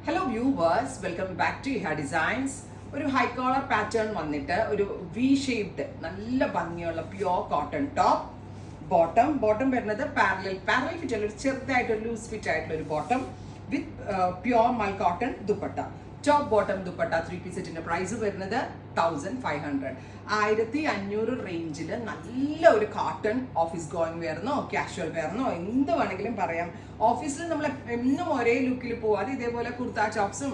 Hello viewers, welcome back to Iha Designs. ഒരു high collar pattern വന്നിട്ട് ഒരു വി ഷേപ്ഡ് നല്ല ഭംഗിയുള്ള പ്യോർ കോട്ടൺ ടോപ്പ്. ബോട്ടം വരുന്നത് പാരലൽ ഫിറ്റ് അല്ല, ഒരു ചെറുതായിട്ട് ലൂസ് ഫിറ്റ് ആയിട്ടുള്ള ഒരു bottom with pure mul cotton dupatta. Top bottom dupatta 3 piece സെറ്റിന്റെ പ്രൈസ് വരുന്നത് 1500. 1500 റേഞ്ചിൽ നല്ല ഒരു കോട്ടൺ ഓഫീസ് ഗോയിങ് വെയർന്നോ കാഷ്വൽ വെയർന്നോ എന്ത് വേണമെങ്കിലും പറയാം. ഓഫീസിൽ നമ്മൾ എന്നും ഒരേ ലുക്കിൽ പോവാതെ ഇതേപോലെ കുർത്ത ചോപ്സും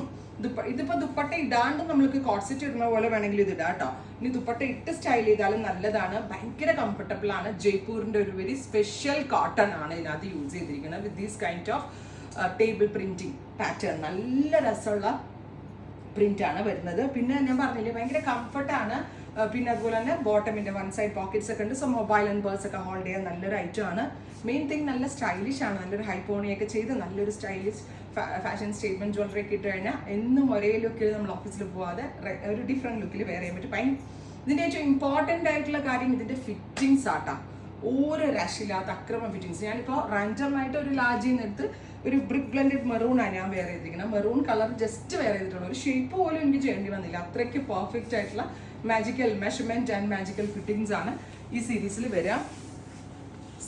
ഇതിപ്പോ ദുപ്പട്ട ഇടാണ്ട് നമ്മൾക്ക് കോട്ട് സെറ്റ് ഇടുന്ന പോലെ വേണമെങ്കിൽ ഇത് ഇടാം കേട്ടോ. ഇനി ദുപ്പട്ട ഇട്ട് സ്റ്റൈൽ ചെയ്താലും നല്ലതാണ്, ഭയങ്കര കംഫർട്ടബിൾ ആണ്. ജയ്പൂരിന്റെ ഒരു വെരി സ്പെഷ്യൽ കോട്ടൺ ആണ് ഇതിനകത്ത് യൂസ് ചെയ്തിരിക്കുന്നത് with these kind of table printing pattern. നല്ല രസമുള്ള പ്രിന്റ് ആണ് വരുന്നത്. പിന്നെ ഞാൻ പറഞ്ഞില്ലേ ഭയങ്കര കംഫർട്ടാണ്. പിന്നെ അതുപോലെ തന്നെ ബോട്ടമിന്റെ വൺ സൈഡ് പോക്കറ്റ്സ് ഒക്കെ ഉണ്ട്. സോ മൊബൈൽ ആൻഡ് പേഴ്സ് ഒക്കെ ഹോൾഡ് ചെയ്യാൻ നല്ലൊരു ഐറ്റം ആണ്. മെയിൻ തിങ് നല്ല സ്റ്റൈലിഷ് ആണ്. നല്ലൊരു ഹൈ പോണിയൊക്കെ ചെയ്ത് നല്ലൊരു സ്റ്റൈലിഷ് ഫാഷൻ സ്റ്റേറ്റ്മെന്റ് ജ്വല്ലറി ഒക്കെ ഇട്ട് കഴിഞ്ഞാൽ എന്നും ഒരേ ലുക്കിൽ നമ്മൾ ഓഫീസിൽ പോവാതെ ഒരു ഡിഫറെന്റ് ലുക്കിൽ വെയർ ചെയ്യാൻ പറ്റും. ഇതിന്റെ ഏറ്റവും ഇമ്പോർട്ടന്റ് ആയിട്ടുള്ള കാര്യം ഇതിന്റെ ഫിറ്റിംഗ്സ് ആട്ടാ. ഒരു രഷില്ലാത്ത അക്രമ ഫിറ്റിംഗ്സ്. ഞാനിപ്പോൾ റാൻഡമായിട്ട് ഒരു ലാർജിൽ നിന്ന് എടുത്ത് ഒരു ബ്രിക്ക് ബ്ലെൻഡഡ് മെറൂണാണ് ഞാൻ വെയർ ചെയ്തിരിക്കുന്നത്. മെറൂൺ കളർ ജസ്റ്റ് വെയർ ചെയ്തിട്ടുള്ള ഒരു ഷേപ്പ് പോലും എനിക്ക് ചെയ്യേണ്ടി വന്നില്ല. അത്രയ്ക്ക് പെർഫെക്റ്റ് ആയിട്ടുള്ള magical measurement and magical fittings ആണ് ഈ സീരീസിൽ വരിക.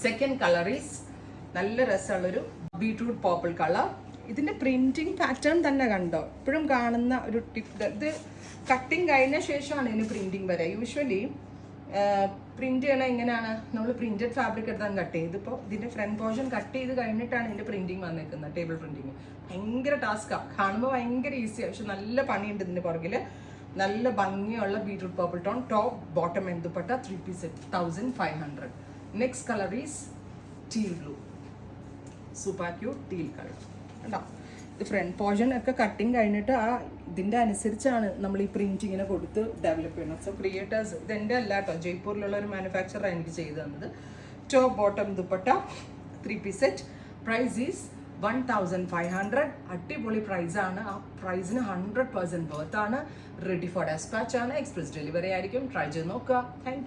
സെക്കൻഡ് കളർ ഈസ് നല്ല രസമുള്ളൊരു ബീട്രൂട്ട് പർപ്പിൾ കളർ. ഇതിന്റെ പ്രിന്റിങ് പാറ്റേൺ തന്നെ കണ്ടോ, ഇപ്പോഴും കാണുന്ന ഒരു ടിപ്പ്. ഇത് കട്ടിങ് കഴിഞ്ഞ ശേഷമാണ് ഇതിന് പ്രിന്റിങ് വരിക. യൂഷ്വലി പ്രിന്റ് ചെയ്യണ എങ്ങനെയാണ്, നമ്മൾ പ്രിന്റഡ് ഫാബ്രിക് എടുത്താൽ കട്ട് ചെയ്ത് ഇപ്പോൾ ഇതിന്റെ ഫ്രണ്ട് പോർഷൻ കട്ട് ചെയ്ത് കഴിഞ്ഞിട്ടാണ് ഇതിന്റെ പ്രിന്റിങ് വന്നേക്കുന്നത്. ടേബിൾ പ്രിന്റിങ് ഭയങ്കര ടാസ്ക്കാണ്, കാണുമ്പോൾ ഭയങ്കര ഈസിയാണ്, പക്ഷെ നല്ല പണിയുണ്ട് ഇതിന്റെ പുറകില്. നല്ല ഭംഗിയുള്ള beetroot purple tone top bottom എന്തുപെട്ട 3 piece set 1500. Next colour is teal blue. Super cute teal colour കണ്ടോ. ഇത് ഫ്രണ്ട് പോർഷൻ ഒക്കെ കട്ടിങ് കഴിഞ്ഞിട്ട് ഇതിൻ്റെ അനുസരിച്ചാണ് നമ്മൾ ഈ പ്രിന്റിങ്ങിനെ കൊടുത്ത് ഡെവലപ്പ് ചെയ്യുന്നത്. സോ ക്രിയേറ്റേഴ്സ്, ഇതെൻ്റെ അല്ല കേട്ടോ, ജയ്പൂരിലുള്ള ഒരു മാനുഫാക്ചറാണ് എനിക്ക് ചെയ്തു തന്നത്. Top bottom dupatta 3 piece set. Price is 1500. അടിപൊളി പ്രൈസാണ്. ആ പ്രൈസിന് 100% വർത്ത് ആണ്. റെഡി ഫോർ ഡെസ്പാച്ച് ആണ്. എക്സ്പ്രസ് ഡെലിവറി ആയിരിക്കും. ട്രൈ ചെയ്ത് നോക്കുക. താങ്ക്